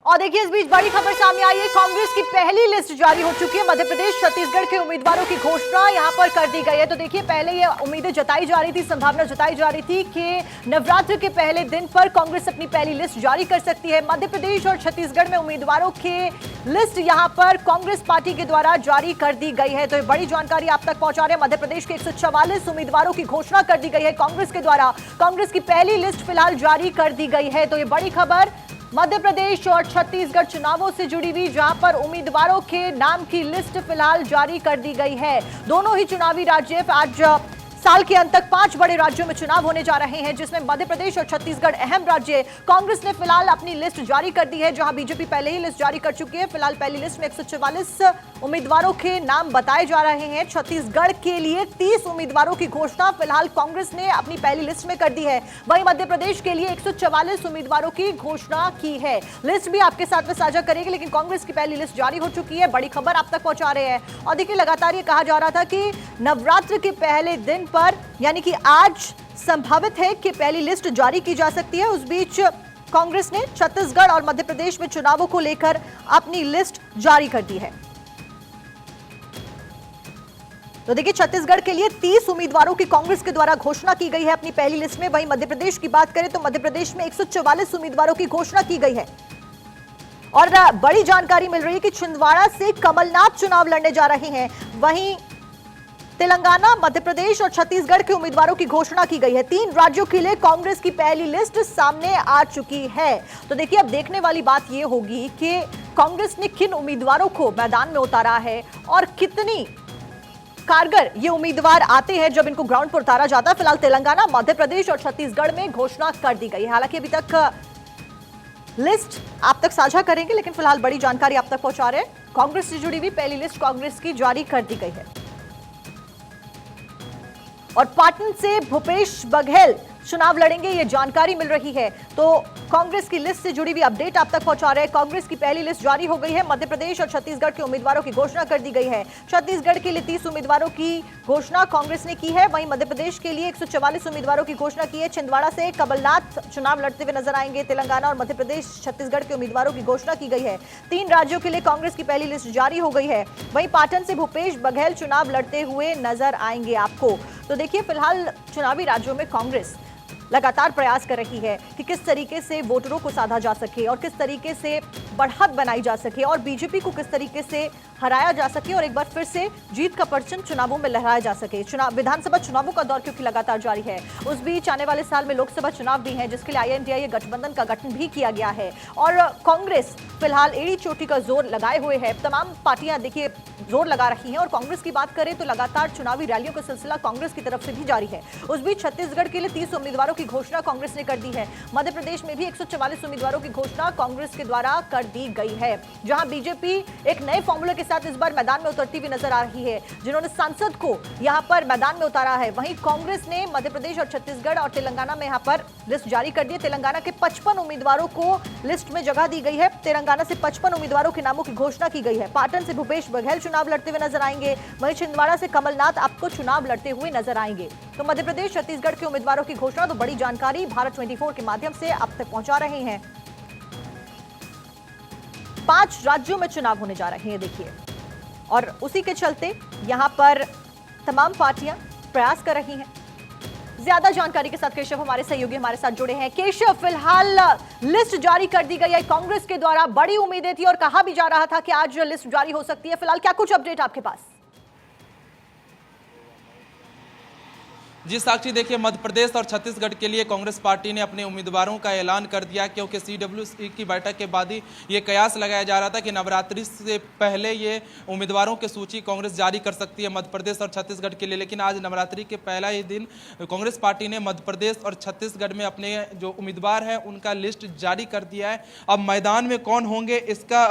और देखिए इस बीच बड़ी खबर सामने आई है। कांग्रेस की पहली लिस्ट जारी हो चुकी है। मध्य प्रदेश छत्तीसगढ़ के उम्मीदवारों की घोषणा यहां पर कर दी गई है। तो देखिए पहले ये उम्मीदें जताई जा रही थी, संभावना जताई जा रही थी कि नवरात्र के पहले दिन पर कांग्रेस अपनी पहली लिस्ट जारी कर सकती है। मध्य प्रदेश और छत्तीसगढ़ में उम्मीदवारों की लिस्ट यहां पर कांग्रेस पार्टी के द्वारा जारी कर दी गई है। तो ये बड़ी जानकारी आप तक पहुंचा रहे हैं। मध्य प्रदेश के 144 उम्मीदवारों की घोषणा कर दी गई है कांग्रेस के द्वारा। कांग्रेस की पहली लिस्ट फिलहाल जारी कर दी गई है। तो ये बड़ी खबर मध्य प्रदेश और छत्तीसगढ़ चुनावों से जुड़ी हुई, जहां पर उम्मीदवारों के नाम की लिस्ट फिलहाल जारी कर दी गई है। दोनों ही चुनावी राज्य आज साल के अंत तक 5 बड़े राज्यों में चुनाव होने जा रहे हैं, जिसमें मध्य प्रदेश और छत्तीसगढ़ अहम राज्य। कांग्रेस ने फिलहाल अपनी लिस्ट जारी कर दी है, जहां बीजेपी पहले ही लिस्ट जारी कर चुकी है। फिलहाल पहली लिस्ट में 144 उम्मीदवारों के नाम बताए जा रहे हैं। छत्तीसगढ़ के लिए 30 उम्मीदवारों की घोषणा फिलहाल कांग्रेस ने अपनी पहली लिस्ट में कर दी है। वहीं मध्य प्रदेश के लिए 144 उम्मीदवारों की घोषणा की है। लिस्ट भी आपके साथ में साझा करेंगे, लेकिन कांग्रेस की पहली लिस्ट जारी हो चुकी है। बड़ी खबर आप तक पहुंचा रहे हैं। और देखिए लगातार ये कहा जा रहा था कि नवरात्र के पहले दिन पर यानी कि आज संभावित है कि पहली लिस्ट जारी की जा सकती है। उस बीच कांग्रेस ने छत्तीसगढ़ और मध्य प्रदेश में चुनावों को लेकर अपनी लिस्ट जारी कर दी है। तो देखिए छत्तीसगढ़ के लिए 30 उम्मीदवारों की कांग्रेस के द्वारा घोषणा की गई है अपनी पहली लिस्ट में। वहीं मध्य प्रदेश की बात करें तो मध्य प्रदेश में 144 उम्मीदवारों की घोषणा की गई है। और बड़ी जानकारी मिल रही है कि छिंदवाड़ा से कमलनाथ चुनाव लड़ने जा रहे हैं। वहीं तेलंगाना, मध्य प्रदेश और छत्तीसगढ़ के उम्मीदवारों की घोषणा की गई है। 3 राज्यों के लिए कांग्रेस की पहली लिस्ट सामने आ चुकी है। तो देखिए अब देखने वाली बात यह होगी कि कांग्रेस ने किन उम्मीदवारों को मैदान में उतारा है और कितनी कारगर ये उम्मीदवार आते हैं जब इनको ग्राउंड पर उतारा जाता है। फिलहाल तेलंगाना, मध्य प्रदेश और छत्तीसगढ़ में घोषणा कर दी गई है। हालांकि अभी तक लिस्ट आप तक साझा करेंगे, लेकिन फिलहाल बड़ी जानकारी आप तक पहुंचा रहे हैं। कांग्रेस से जुड़ी हुई पहली लिस्ट कांग्रेस की जारी कर दी गई है। और पाटन से भूपेश बघेल चुनाव लड़ेंगे, ये जानकारी मिल रही है। तो कांग्रेस की लिस्ट से जुड़ी हुई अपडेट आप तक पहुंचा रहे हैं। कांग्रेस की पहली लिस्ट जारी हो गई है। मध्य प्रदेश और छत्तीसगढ़ के उम्मीदवारों की घोषणा कर दी गई है। छत्तीसगढ़ के लिए 30 उम्मीदवारों की घोषणा कांग्रेस ने की है। वहीं मध्य प्रदेश के लिए 144 उम्मीदवारों की घोषणा की है। छिंदवाड़ा से कमलनाथ चुनाव लड़ते हुए नजर आएंगे। तेलंगाना और मध्य प्रदेश, छत्तीसगढ़ के उम्मीदवारों की घोषणा की गई है। 3 राज्यों के लिए कांग्रेस की पहली लिस्ट जारी हो गई है। वहीं पाटन से भूपेश बघेल चुनाव लड़ते हुए नजर आएंगे आपको। तो देखिए फिलहाल चुनावी राज्यों में कांग्रेस लगातार प्रयास कर रही है कि किस तरीके से वोटरों को साधा जा सके और किस तरीके से बढ़त बनाई जा सके और बीजेपी को किस तरीके से हराया जा सके और एक बार फिर से जीत का परचम चुनावों में लहराया जा सके। विधानसभा चुनावों का दौर क्योंकि लगातार जारी है, उस बीच आने वाले साल में लोकसभा चुनाव भी हैं, जिसके लिए INDA गठबंधन का गठन भी किया गया है। और कांग्रेस फिलहाल एड़ी चोटी का जोर लगाए हुए है। तमाम पार्टियां देखिए जोर लगा रही हैं। और कांग्रेस की बात करें तो लगातार चुनावी रैलियों का सिलसिला कांग्रेस की तरफ से भी जारी है। उस बीच छत्तीसगढ़ के लिए 30 उम्मीदवारों की घोषणा कांग्रेस ने कर दी है। मध्य प्रदेश में भी 144 उम्मीदवारों की घोषणा कांग्रेस के द्वारा कर दी गई है, जहां बीजेपी एक नए फॉर्मूले के साथ इस बार मैदान में उतरती हुई नजर आ रही है, जिन्होंने सांसद को यहां पर मैदान में उतारा है। वहीं कांग्रेस ने मध्य प्रदेश और छत्तीसगढ़ और तेलंगाना में यहां पर लिस्ट जारी कर दी है। तेलंगाना के 55 उम्मीदवारों को लिस्ट में जगह दी गई है। तेलंगाना से 55 उम्मीदवारों के नामों की घोषणा की गई है। पाटन से भूपेश बघेल चुनाव लड़ते हुए नजर आएंगे। वहीं छिंदवाड़ा से कमलनाथ आपको चुनाव लड़ते हुए नजर आएंगे। तो मध्य प्रदेश, छत्तीसगढ़ के उम्मीदवारों की घोषणा, तो बड़ी जानकारी भारत 24 के माध्यम से आप तक पहुंचा रहे हैं। 5 राज्यों में चुनाव होने जा रहे हैं देखिए, और उसी के चलते यहां पर तमाम पार्टियां प्रयास कर रही हैं। ज्यादा जानकारी के साथ केशव हमारे सहयोगी हमारे साथ जुड़े हैं। केशव, फिलहाल लिस्ट जारी कर दी गई है कांग्रेस के द्वारा। बड़ी उम्मीदें थी और कहा भी जा रहा था कि आज लिस्ट जारी हो सकती है। फिलहाल क्या कुछ अपडेट आपके पास? जी साक्षी, देखिए मध्य प्रदेश और छत्तीसगढ़ के लिए कांग्रेस पार्टी ने अपने उम्मीदवारों का ऐलान कर दिया, क्योंकि CWC की बैठक के बाद ही ये कयास लगाया जा रहा था कि नवरात्रि से पहले ये उम्मीदवारों की सूची कांग्रेस जारी कर सकती है मध्य प्रदेश और छत्तीसगढ़ के लिए। लेकिन आज नवरात्रि के पहला ही दिन कांग्रेस पार्टी ने मध्य प्रदेश और छत्तीसगढ़ में अपने जो उम्मीदवार हैं उनका लिस्ट जारी कर दिया है। अब मैदान में कौन होंगे इसका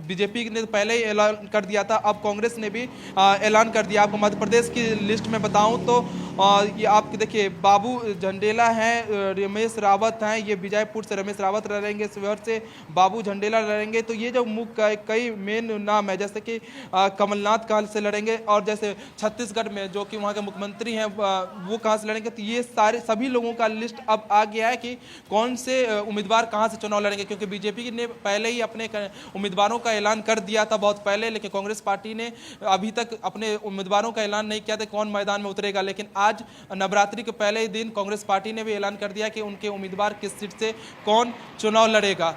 बीजेपी ने पहले ही ऐलान कर दिया था, अब कांग्रेस ने भी ऐलान कर दिया। आपको मध्य प्रदेश की लिस्ट में बताऊँ तो और ये आप देखिए बाबू झंडेला हैं, रमेश रावत हैं, ये विजयपुर से रमेश रावत लड़ेंगे, शिवहर से बाबू झंडेला लड़ेंगे। तो ये जो मुख्य कई मेन नाम है, जैसे कि कमलनाथ कहाँ से लड़ेंगे, और जैसे छत्तीसगढ़ में जो कि वहाँ के मुख्यमंत्री हैं वो कहाँ से लड़ेंगे। तो ये सारे सभी लोगों का लिस्ट अब आ गया है कि कौन से उम्मीदवार कहाँ से चुनाव लड़ेंगे, क्योंकि बीजेपी ने पहले ही अपने उम्मीदवारों का ऐलान कर दिया था बहुत पहले, लेकिन कांग्रेस पार्टी ने अभी तक अपने उम्मीदवारों का ऐलान नहीं किया था कौन मैदान में उतरेगा। लेकिन आज नवरात्रि के पहले ही दिन कांग्रेस पार्टी ने भी ऐलान कर दिया कि उनके उम्मीदवार किस सीट से कौन चुनाव लड़ेगा।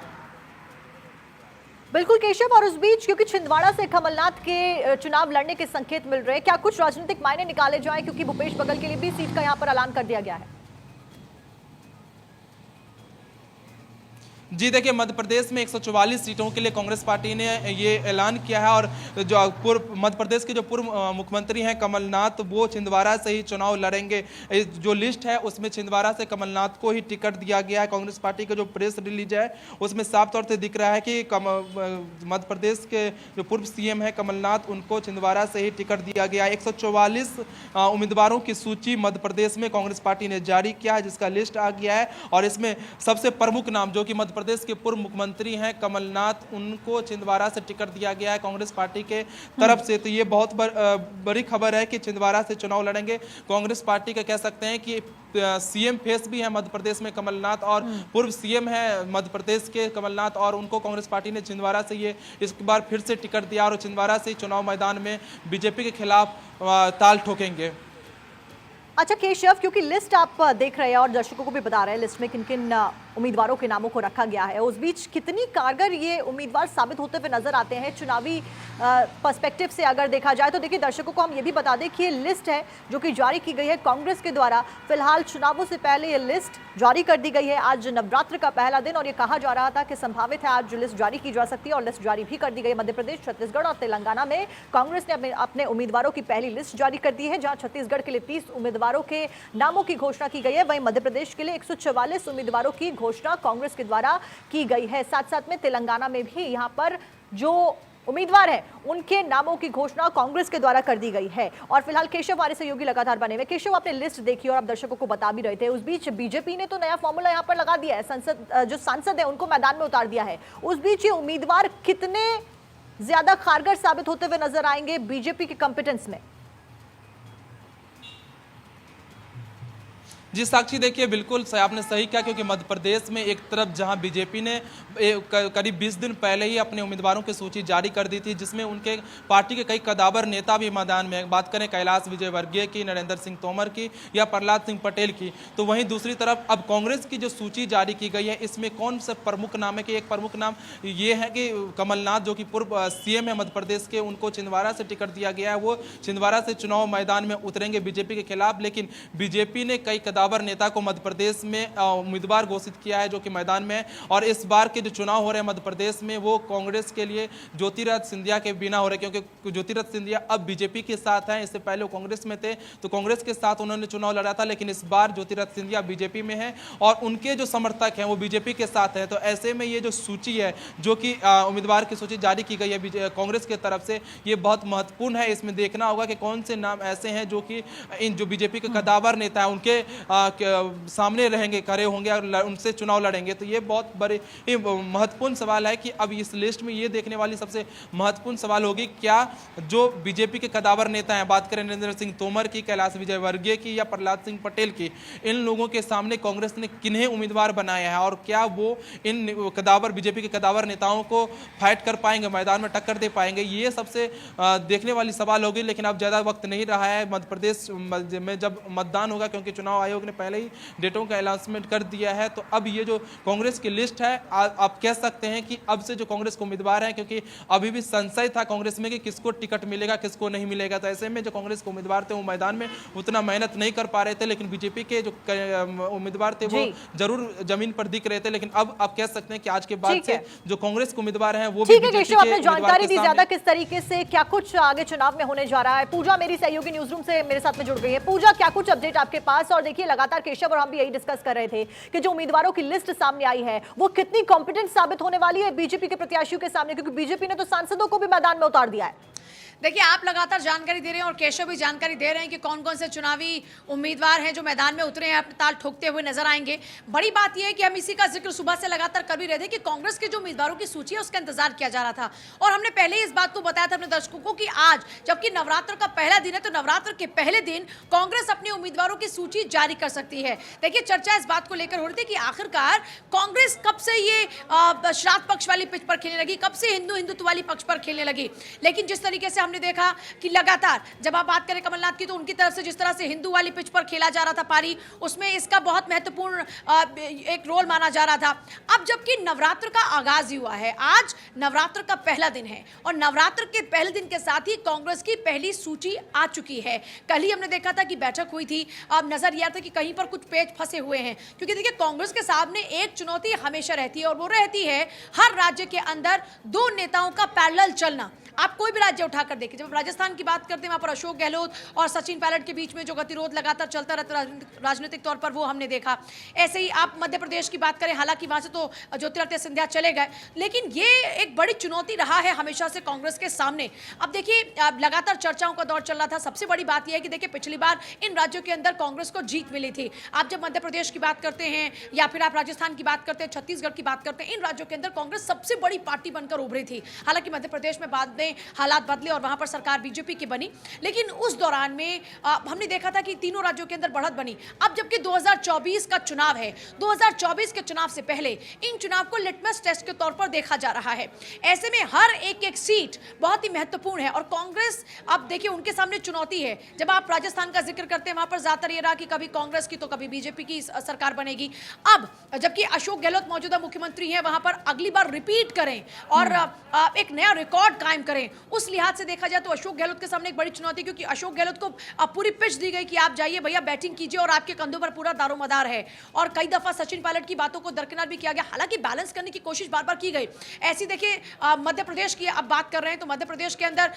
बिल्कुल केशव, और उस बीच क्योंकि छिंदवाड़ा से कमलनाथ के चुनाव लड़ने के संकेत मिल रहे हैं, क्या कुछ राजनीतिक मायने निकाले जाएं, क्योंकि भूपेश बघेल के लिए भी सीट का यहां पर ऐलान कर दिया गया है। जी देखिए, मध्य प्रदेश में 144 सीटों के लिए कांग्रेस पार्टी ने ये ऐलान किया है, और जो पूर्व मध्य प्रदेश के जो पूर्व मुख्यमंत्री हैं कमलनाथ, वो छिंदवाड़ा से ही चुनाव लड़ेंगे। जो लिस्ट है उसमें छिंदवाड़ा से कमलनाथ को ही टिकट दिया गया है। कांग्रेस पार्टी का जो प्रेस रिलीज है उसमें साफ तौर से दिख रहा है कि मध्य प्रदेश के जो पूर्व सीएम है कमलनाथ, उनको छिंदवाड़ा से ही टिकट दिया गया है। 144 उम्मीदवारों की सूची मध्य प्रदेश में कांग्रेस पार्टी ने जारी किया है, जिसका लिस्ट आ गया है, और इसमें सबसे प्रमुख नाम जो कि मध्य प्रदेश के पूर्व मुख्यमंत्री हैं कमलनाथ, उनको छिंदवाड़ा से टिकट दिया गया है कांग्रेस पार्टी के तरफ से। तो ये बहुत बड़ी खबर है कि छिंदवाड़ा से चुनाव लड़ेंगे कांग्रेस पार्टी का। कह सकते हैं कि सीएम फेस भी है मध्य प्रदेश में कमलनाथ, और पूर्व सीएम है मध्य प्रदेश के कमलनाथ, और उनको कांग्रेस पार्टी ने छिंदवाड़ा से ये इस बार फिर से टिकट दिया, और छिंदवाड़ा से चुनाव मैदान में बीजेपी के खिलाफ ताल ठोकेंगे। अच्छा केशव, क्योंकि लिस्ट आप देख रहे हैं और दर्शकों को भी बता रहे हैं लिस्ट में किन किन उम्मीदवारों के नामों को रखा गया है, उस बीच कितनी कारगर ये उम्मीदवार साबित होते हुए नजर आते हैं चुनावी पर्सपेक्टिव से अगर देखा जाए तो। देखिए दर्शकों को हम ये भी बता दें कि ये लिस्ट है जो कि जारी की गई है कांग्रेस के द्वारा। फिलहाल चुनावों से पहले ये लिस्ट जारी कर दी गई है। आज नवरात्र का पहला दिन और ये कहा जा रहा था कि संभावित है आज लिस्ट जारी की जा सकती है, और लिस्ट जारी भी कर दी गई। मध्य प्रदेश, छत्तीसगढ़ और तेलंगाना में कांग्रेस ने अपने उम्मीदवारों की पहली लिस्ट जारी कर दी है, जहां छत्तीसगढ़ के लिए 30 उम्मीदवारों के नामों की घोषणा की गई है। वहीं मध्य प्रदेश के लिए 144 उम्मीदवारों की घोषणा कांग्रेस के द्वारा की गई है। साथ साथ में तेलंगाना में भी यहां पर जो उम्मीदवार हैं उनके नामों की घोषणा कांग्रेस के द्वारा कर दी गई है। और फिलहाल केशव हमारे सहयोगी लगातार बने हुए। केशव, आपने लिस्ट देखी और आप दर्शकों को बता भी रहे थे, उस बीच बीजेपी ने तो नया फॉर्मूला यहां पर लगा दिया है, जो सांसद है उनको मैदान में उतार दिया है। उस बीच ये उम्मीदवार कितने ज्यादा कारगर साबित होते हुए नजर आएंगे बीजेपी के कॉम्पिटेंस में? जी साक्षी, देखिए बिल्कुल आपने सही कहा, क्योंकि मध्य प्रदेश में एक तरफ जहां बीजेपी ने करीब 20 दिन पहले ही अपने उम्मीदवारों की सूची जारी कर दी थी, जिसमें उनके पार्टी के कई कदावर नेता भी मैदान में, बात करें कैलाश विजयवर्गीय की, नरेंद्र सिंह तोमर की या प्रहलाद सिंह पटेल की, तो वहीं दूसरी तरफ अब कांग्रेस की जो सूची जारी की गई है इसमें कौन सा प्रमुख नाम है कि एक प्रमुख नाम ये है कि कमलनाथ, जो कि पूर्व सीएम है मध्य प्रदेश के, उनको छिंदवाड़ा से टिकट दिया गया है। वो छिंदवाड़ा से चुनाव मैदान में उतरेंगे बीजेपी के खिलाफ, लेकिन बीजेपी ने कई नेता को मध्य प्रदेश में उम्मीदवार घोषित किया है जो कि मैदान में है। और इस बार के जो चुनाव हो रहे हैं मध्य प्रदेश में वो कांग्रेस के लिए ज्योतिरादित्य सिंधिया के बिना हो रहे, क्योंकि ज्योतिरादित्य सिंधिया अब बीजेपी के साथ हैं। इससे पहले वो कांग्रेस में थे तो कांग्रेस के साथ उन्होंने चुनाव लड़ा था, लेकिन इस बार ज्योतिरादित्य सिंधिया बीजेपी में है और उनके जो समर्थक हैं वो बीजेपी के साथ हैं। तो ऐसे में ये जो सूची है, जो कि उम्मीदवार की सूची जारी की गई है कांग्रेस की तरफ से, ये बहुत महत्वपूर्ण है। इसमें देखना होगा कि कौन से नाम ऐसे हैं जो कि इन जो बीजेपी के कदावर नेता हैं उनके सामने रहेंगे, खड़े होंगे और उनसे चुनाव लड़ेंगे। तो ये बहुत बड़े महत्वपूर्ण सवाल है कि अब इस लिस्ट में ये देखने वाली सबसे महत्वपूर्ण सवाल होगी, क्या जो बीजेपी के कदावर नेता हैं, बात करें नरेंद्र सिंह तोमर की, कैलाश विजयवर्गीय की या प्रहलाद सिंह पटेल की, इन लोगों के सामने कांग्रेस ने किन्हें उम्मीदवार बनाया है और क्या वो इन कदावर बीजेपी के कदावर नेताओं को फाइट कर पाएंगे, मैदान में टक्कर दे पाएंगे, ये सबसे देखने वाली सवाल होगी। लेकिन अब ज़्यादा वक्त नहीं रहा है मध्य प्रदेश में जब मतदान होगा, क्योंकि चुनाव आयोग ने पहले ही डेटों का अनाउंसमेंट कर दिया है। तो अब ये जो कांग्रेस की लिस्ट है, आप कह सकते हैं कि अब से जो कांग्रेस के उम्मीदवार हैं, क्योंकि अभी भी संशय था कांग्रेस में कि किसको टिकट मिलेगा किसको नहीं मिलेगा, तो ऐसे में जो कांग्रेस के उम्मीदवार थे वो मैदान में उतना मेहनत नहीं कर पा रहे थे, लेकिन बीजेपी के जो उम्मीदवार थे वो जरूर जमीन पर दिख रहे थे। लेकिन अब आप कह सकते हैं कि आज के बाद से जो कांग्रेस के उम्मीदवार हैं वो भी बीजेपी के आपने जानकारी दी ज्यादा किस तरीके से क्या कुछ आगे चुनाव में होने जा रहा है। पूजा मेरी सहयोगी न्यूज रूम से मेरे साथ में जुड़ गई है। पूजा, क्या कुछ अपडेट आपके पास? और देखिए लगातार केशव और हम भी यही डिस्कस कर रहे थे कि जो उम्मीदवारों की लिस्ट सामने आई है वो कितनी कॉम्पिटेंट साबित होने वाली है बीजेपी के प्रत्याशियों के सामने, क्योंकि बीजेपी ने तो सांसदों को भी मैदान में उतार दिया है। देखिए, आप लगातार जानकारी दे रहे हैं और केशव भी जानकारी दे रहे हैं कि कौन कौन से चुनावी उम्मीदवार हैं जो मैदान में उतरे हैं, अपने ताल ठोकते हुए नजर आएंगे। बड़ी बात यह है कि हम इसी का जिक्र सुबह से लगातार कर भी रहे थे कि कांग्रेस के जो उम्मीदवारों की सूची है उसका इंतजार किया जा रहा था, और हमने पहले ही इस बात को बताया था अपने दर्शकों को कि आज जबकि नवरात्र का पहला दिन है, तो नवरात्र के पहले दिन कांग्रेस अपने उम्मीदवारों की सूची जारी कर सकती है। देखिए, चर्चा इस बात को लेकर हो रही थी कि आखिरकार कांग्रेस कब से ये श्राद्ध पक्ष वाली पिच पर खेलने लगी, कब से हिंदुत्व वाली पक्ष पर खेलने लगी। लेकिन जिस तरीके से हमने देखा कि लगातार जब आप बात करें कमलनाथ की, तो उनकी तरफ से जिस तरह से हिंदू वाली पिच पर खेला जा रहा था पारी, उसमें इसका बहुत महत्वपूर्ण एक रोल माना जा रहा था। अब जबकि नवरात्र का आगाज हुआ है, आज नवरात्र का पहला दिन है और नवरात्र के पहले दिन के साथ ही कांग्रेस की पहली सूची आ चुकी है। कल ही हमने देखा था कि बैठक हुई थी, अब नजर यह था कि कहीं पर कुछ पेच फंसे हुए हैं, क्योंकि देखिए कांग्रेस के सामने एक चुनौती हमेशा रहती है और वो रहती है हर राज्य के अंदर दो नेताओं का पैरेलल चलना। आप कोई भी राज्य उठाकर देखिए, जब राजस्थान की बात करते हैं वहां पर अशोक गहलोत और सचिन पायलट के बीच में जो गतिरोध लगातार चलता रहता राजनीतिक तौर पर, वो हमने देखा। ऐसे ही आप मध्य प्रदेश की बात करें, हालांकि वहां से तो ज्योतिरादित्य सिंधिया चले गए, लेकिन ये एक बड़ी चुनौती रहा है हमेशा से कांग्रेस के सामने। अब देखिए, लगातार चर्चाओं का दौर चल रहा था। सबसे बड़ी बात यह है कि देखिए पिछली बार इन राज्यों के अंदर कांग्रेस को जीत मिली थी। आप जब मध्य प्रदेश की बात करते हैं या फिर आप राजस्थान की बात करते हैं, छत्तीसगढ़ की बात करते हैं, इन राज्यों के अंदर कांग्रेस सबसे बड़ी पार्टी बनकर उभरी थी। हालांकि मध्य प्रदेश में बाद में हालात बदले और वहां पर सरकार बीजेपी की बनी, लेकिन उस दौरान में हमने देखा था कि तीनों राज्यों के अंदर बढ़त बनी। अब जबकि 2024 का चुनाव है, 2024 के चुनाव से पहले इन चुनाव को लिटमस टेस्ट के तौर पर देखा जा रहा है। ऐसे में हर एक एक सीट बहुत ही महत्वपूर्ण है और कांग्रेस, अब देखिए उनके सामने चुनौती है। जब आप राजस्थान का जिक्र करते हैं, वहां पर ज्यादातर ये रहा कि कभी कांग्रेस की तो कभी बीजेपी की सरकार बनेगी। अब जबकि अशोक गहलोत मौजूदा मुख्यमंत्री हैं, वहां पर अगली बार रिपीट करें और एक नया रिकॉर्ड कायम करें, उस लिहाज से देखा जाए तो अशोक गहलोत के सामने एक बड़ी चुनौती, क्योंकि अशोक गहलोत को पूरी पिच दी गई कि आप जाइए भैया, बैटिंग कीजिए और आपके कंधों पर पूरा दारोमदार है। और कई दफा सचिन पायलट की बातों को दरकिनार भी किया गया, हालांकि बैलेंस करने की कोशिश बार बार की गई। ऐसी देखिए मध्य प्रदेश की अब बात कर रहे हैं तो मध्य प्रदेश के अंदर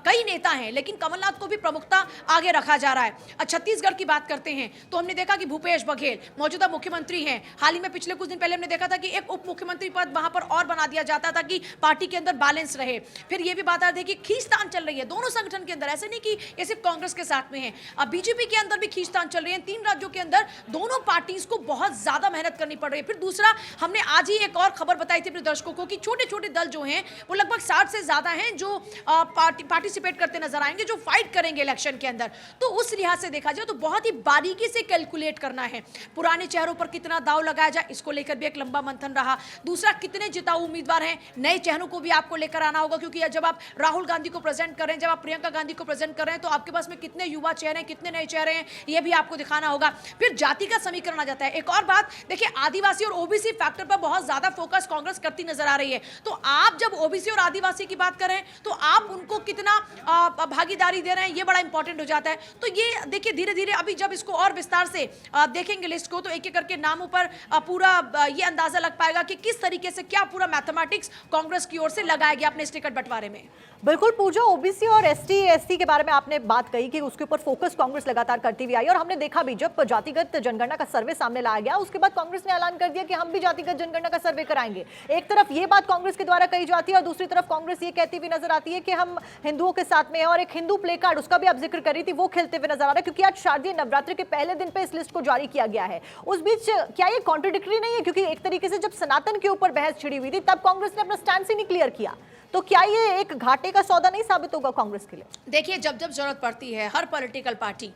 कई नेता हैं, लेकिन कमलनाथ को भी प्रमुखता आगे रखा जा रहा है। छत्तीसगढ़ की बात करते हैं तो हमने देखा कि भूपेश बघेल मौजूदा मुख्यमंत्री हैं। हाल ही में पिछले कुछ दिन पहले हमने देखा था कि एक उप मुख्यमंत्री पद वहां पर और बना दिया जाता था कि पार्टी के अंदर बैलेंस रहे। फिर यह भी बात आ रही थी कि खींचतान चल रही है दोनों संगठन के अंदर, ऐसे नहीं कि ये सिर्फ कांग्रेस के साथ में है, अब बीजेपी के अंदर भी खींचतान चल रही है। तीन राज्यों के अंदर दोनों पार्टीज को बहुत ज्यादा मेहनत करनी पड़ रही है। फिर दूसरा, हमने आज ही एक और खबर बताई थी अपने दर्शकों को कि छोटे छोटे दल जो हैं वो लगभग 60 से ज्यादा हैं जो पार्टिसिपेट करते नजर आएंगे, जो फाइट करेंगे इलेक्शन के अंदर। तो उस लिहाज से देखा जाए तो बहुत ही बारीकी से कैलकुलेट करना है, पुराने चेहरों पर कितना दाव लगाया जाए, इसको लेकर भी एक लंबा मंथन रहा। दूसरा, कितने जिताऊ उम्मीदवार हैं, नए चेहरों को भी आपको लेकर आना होगा, क्योंकि जब आप राहुल गांधी को प्रेजेंट कर रहे हैं, जब आप प्रियंका गांधी को प्रेजेंट कर रहे हैं, तो आपके पास में कितने युवा चेहरे हैं, कितने नए चेहरे हैं, यह भी आपको दिखाना होगा। फिर जाति का समीकरण आ जाता है। एक और बात देखिए, आदिवासी और ओबीसी फैक्टर पर बहुत ज्यादा फोकस कांग्रेस करती नजर आ रही है। तो आप जब ओबीसी और आदिवासी की बात करें तो आप उनको कितना भागीदारी दे रहे हैं, ये बड़ा इंपॉर्टेंट हो जाता है। तो ये देखिए धीरे धीरे अभी जब इसको और विस्तार से देखेंगे लिस्ट को, तो एक एक करके नामों पर पूरा ये अंदाजा लग पाएगा कि किस तरीके से क्या पूरा मैथमेटिक्स कांग्रेस की ओर से लगाया गया अपने इस टिकट बंटवारे में। बिल्कुल पूजा, ओबीसी और एसटी एससी के बारे में आपने बात कही कि उसके ऊपर फोकस कांग्रेस लगातार करती हुई आई, और हमने देखा भी जब जातिगत जनगणना का सर्वे सामने लाया गया, उसके बाद कांग्रेस ने ऐलान कर दिया कि हम भी जातिगत जनगणना का सर्वे कराएंगे। एक तरफ ये बात कांग्रेस के द्वारा कही जाती है और दूसरी तरफ कांग्रेस ये कहती हुई नजर आती है कि हम हिंदुओं के साथ में हैं, और एक हिंदू प्ले कार्ड उसका भी आप जिक्र करी थी, वो खेलते हुए नजर आ रहा है, क्योंकि आज शारदीय नवरात्रि के पहले दिन पे इस लिस्ट को जारी किया गया है। उस बीच क्या ये कॉन्ट्रडिक्टरी नहीं है, क्योंकि एक तरीके से जब सनातन के ऊपर बहस छिड़ी हुई थी तब कांग्रेस ने अपना स्टैंड ही नहीं क्लियर किया, तो क्या ये एक घाटे का सौदा नहीं साबित होगा कांग्रेस के लिए? देखिए, जब जब जरूरत पड़ती है हर पॉलिटिकल पार्टी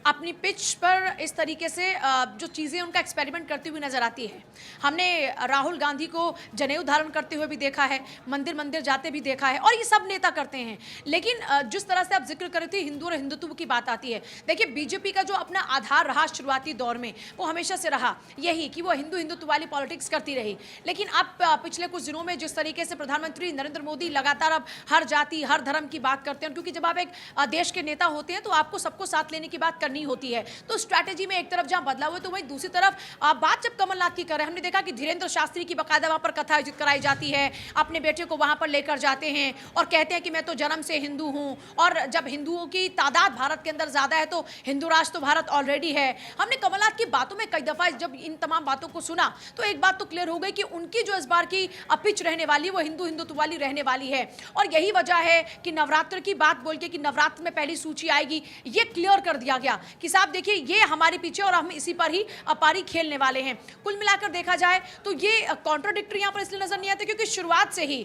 अपनी पिच पर इस तरीके से जो चीज़ें उनका एक्सपेरिमेंट करती हुई नजर आती है। हमने राहुल गांधी को जनेऊ धारण करते हुए भी देखा है, मंदिर मंदिर जाते भी देखा है, और ये सब नेता करते हैं। लेकिन जिस तरह से आप जिक्र कर रहे थे हिंदू और हिंदुत्व की बात आती है, देखिए बीजेपी का जो अपना आधार रहा शुरुआती दौर में, वो हमेशा से रहा यही कि वो हिंदुत्व वाली पॉलिटिक्स करती रही। लेकिन अब पिछले कुछ दिनों में जिस तरीके से प्रधानमंत्री नरेंद्र मोदी लगातार अब हर जाति हर धर्म की बात करते हैं, क्योंकि जब आप एक देश के नेता होते हैं तो आपको सबको साथ लेने की बात बात करनी होती है। तो स्ट्रैटेजी में एक तरफ जहां बदलाव हुआ, तो वहीं दूसरी तरफ बात जब कमलनाथ की कर रहे हैं, हमने देखा कि धीरेन्द्र शास्त्री की बकायदा वहां पर कथा आयोजित कराई जाती है, अपने बेटे को वहां पर लेकर जाते हैं और कहते हैं कि मैं तो जन्म से हिंदू हूं, और जब हिंदुओं की तादाद भारत के अंदर ज्यादा है तो हिंदू राष्ट्र तो भारत ऑलरेडी है। हमने कमलनाथ की बातों में कई दफा जब इन तमाम बातों को सुना तो एक बात तो क्लियर हो गई कि उनकी जो इस बार की पिच रहने वाली है वो हिंदू हिंदुत्व वाली रहने वाली है। और यही वजह है कि नवरात्र की बात बोल के कि नवरात्र में पहली सूची आएगी, ये क्लियर कर दिया गया कि साहब देखिए ये हमारे पीछे और हम इसी पर ही अपारी खेलने वाले हैं। कुल मिलाकर देखा जाए तो ये कॉन्ट्राडिक्टरी यहां पर इसलिए नजर नहीं आते क्योंकि शुरुआत से ही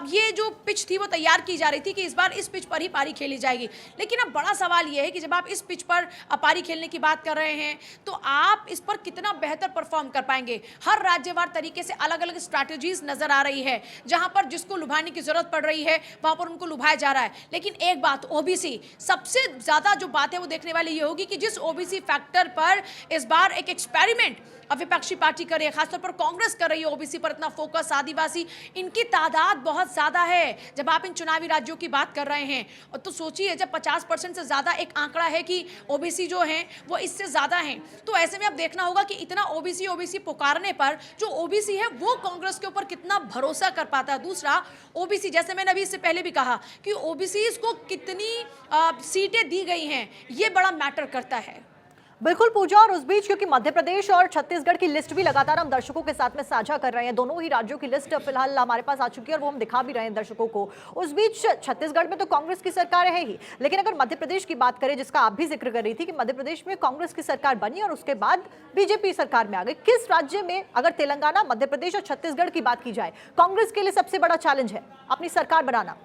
ये जो पिच थी वो तैयार की जा रही थी कि इस बार इस पिच पर ही पारी खेली जाएगी। लेकिन अब बड़ा सवाल यह है कि जब आप इस पिच पर पारी खेलने की बात कर रहे हैं तो आप इस पर कितना बेहतर परफॉर्म कर पाएंगे। हर राज्यवार तरीके से अलग अलग स्ट्रैटेजीज नजर आ रही है, जहां पर जिसको लुभाने की जरूरत पड़ रही है वहां पर उनको लुभाया जा रहा है। लेकिन एक बात ओबीसी, सबसे ज्यादा जो बात है वो देखने वाली ये होगी कि जिस ओबीसी फैक्टर पर इस बार एक एक्सपेरिमेंट विपक्षी पार्टी कर रही है, खासतौर पर कांग्रेस कर रही है, ओबीसी पर इतना फोकस, आदिवासी, इनकी तादाद बहुत ज्यादा है। जब आप इन चुनावी राज्यों की बात कर रहे हैं तो सोचिए जब 50% से ज्यादा एक आंकड़ा है कि ओबीसी जो हैं वो इससे ज्यादा हैं, तो ऐसे में अब देखना होगा कि इतना ओबीसी ओबीसी पुकारने पर जो ओबीसी है वो कांग्रेस के ऊपर कितना भरोसा कर पाता है। दूसरा, ओबीसी, जैसे मैंने अभी इससे पहले भी कहा कि ओबीसी को कितनी सीटें दी गई हैं ये बड़ा मैटर करता है। बिल्कुल पूजा, और उस बीच क्योंकि मध्य प्रदेश और छत्तीसगढ़ की लिस्ट भी लगातार हम दर्शकों के साथ में साझा कर रहे हैं, दोनों ही राज्यों की लिस्ट फिलहाल हमारे पास आ चुकी है और वो हम दिखा भी रहे हैं दर्शकों को। उस बीच छत्तीसगढ़ में तो कांग्रेस की सरकार है ही, लेकिन अगर मध्य प्रदेश की बात करें, जिसका आप भी जिक्र कर रही थी कि मध्य प्रदेश में कांग्रेस की सरकार बनी और उसके बाद बीजेपी सरकार में आ गई, किस राज्य में, अगर तेलंगाना, मध्य प्रदेश और छत्तीसगढ़ की बात की जाए, कांग्रेस के लिए सबसे बड़ा चैलेंज है अपनी सरकार बनाना?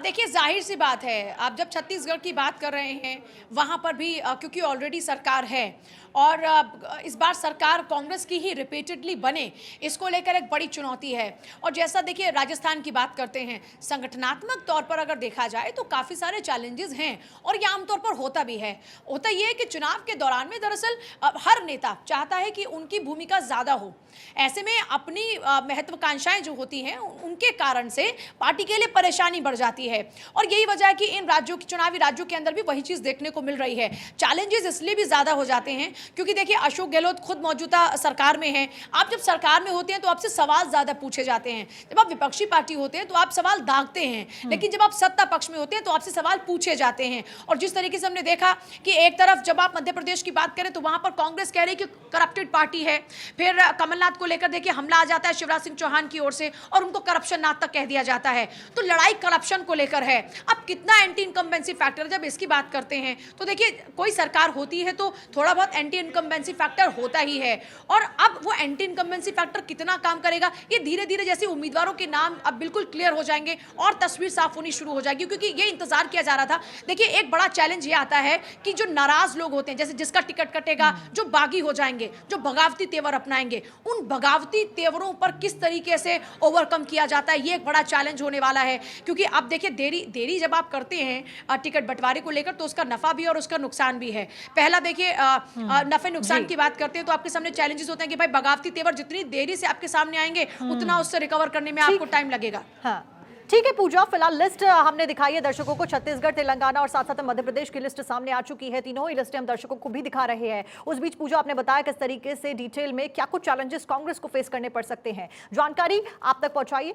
देखिए जाहिर सी बात है, आप जब छत्तीसगढ़ की बात कर रहे हैं वहाँ पर भी क्योंकि ऑलरेडी सरकार है और इस बार सरकार कांग्रेस की ही रिपीटेडली बने, इसको लेकर एक बड़ी चुनौती है। और जैसा देखिए राजस्थान की बात करते हैं, संगठनात्मक तौर पर अगर देखा जाए तो काफ़ी सारे चैलेंजेस हैं और ये आमतौर पर होता भी है। होता ये है कि चुनाव के दौरान में दरअसल हर नेता चाहता है कि उनकी भूमिका ज़्यादा हो, ऐसे में अपनी महत्वाकांक्षाएं जो होती हैं उनके कारण से पार्टी के लिए परेशानी बढ़ जाती है। और यही वजह है कि इन राज्यों की, चुनावी राज्यों के अंदर भी वही चीज़ देखने को मिल रही है। चैलेंजेस इसलिए भी ज़्यादा हो जाते हैं क्योंकि देखिए अशोक गहलोत खुद मौजूदा सरकार में हैं। आप जब सरकार में होते हैं तो आपसे सवाल ज़्यादा पूछे जाते हैं, जब आप विपक्षी पार्टी होते हैं तो आप सवाल दागते हैं, लेकिन जब आप सत्ता पक्ष में होते हैं तो आपसे सवाल पूछे जाते हैं। और जिस तरीके से हमने देखा कि एक तरफ जब आप मध्य प्रदेश की बात करें तो वहाँ पर कांग्रेस कह रही है कि करप्टेड पार्टी है, फिर कमलनाथ को लेकर देखिए हमला आ जाता है शिवराज सिंह चौहान की ओर से और उनको करप्शन नाथ तक कह दिया जाता है। तो लड़ाई करप्शन को लेकर है। अब कितना एंटी इनकम्बेंसी फैक्टर, जब इसकी बात करते हैं तो देखिए कोई सरकार होती है तो थोड़ा बहुत एंटी इनकम्बेंसी फैक्टर होता ही है, और अब वो एंटी इनकम्बेंसी फैक्टर कितना काम करेगा ये धीरे धीरे जैसे उम्मीदवारों के नाम अब बिल्कुल क्लियर हो जाएंगे और तस्वीर साफ होनी शुरू हो जाएगी, क्योंकि ये इंतजार किया जा रहा था। देखिए एक बड़ा चैलेंज ये आता है कि जो नाराज लोग होते हैं, जैसे जिसका टिकट कटेगा, जो बागी हो जाएंगे, जो बगावती तेवर अपनाएंगे, उन बगावती तेवरों पर किस तरीके से ओवरकम किया जाता है, ये एक बड़ा चैलेंज होने वाला है। क्योंकि अब देखिए देरी जब आप करते हैं टिकट बंटवारे को लेकर तो उसका नफा भी और उसका नुकसान भी है। पहला देखिए नफे नुकसान की बात करते हैं तो आपके सामने चैलेंजेस होते हैं कि भाई बगावती तेवर जितनी देरी से आपके सामने आएंगे उतना उससे रिकवर करने में आपको टाइम लगेगा। हाँ ठीक है पूजा, फिलहाल लिस्ट हमने दिखाई है दर्शकों को, छत्तीसगढ़, तेलंगाना और साथ साथ मध्य प्रदेश की लिस्ट सामने आ चुकी है। तीनों ही लिस्टें हम दर्शकों को भी दिखा रहे हैं। उस बीच पूजा आपने बताया किस तरीके से डिटेल में क्या कुछ चैलेंजेस कांग्रेस को फेस करने पड़ सकते हैं, जानकारी आप तक पहुंचाइए।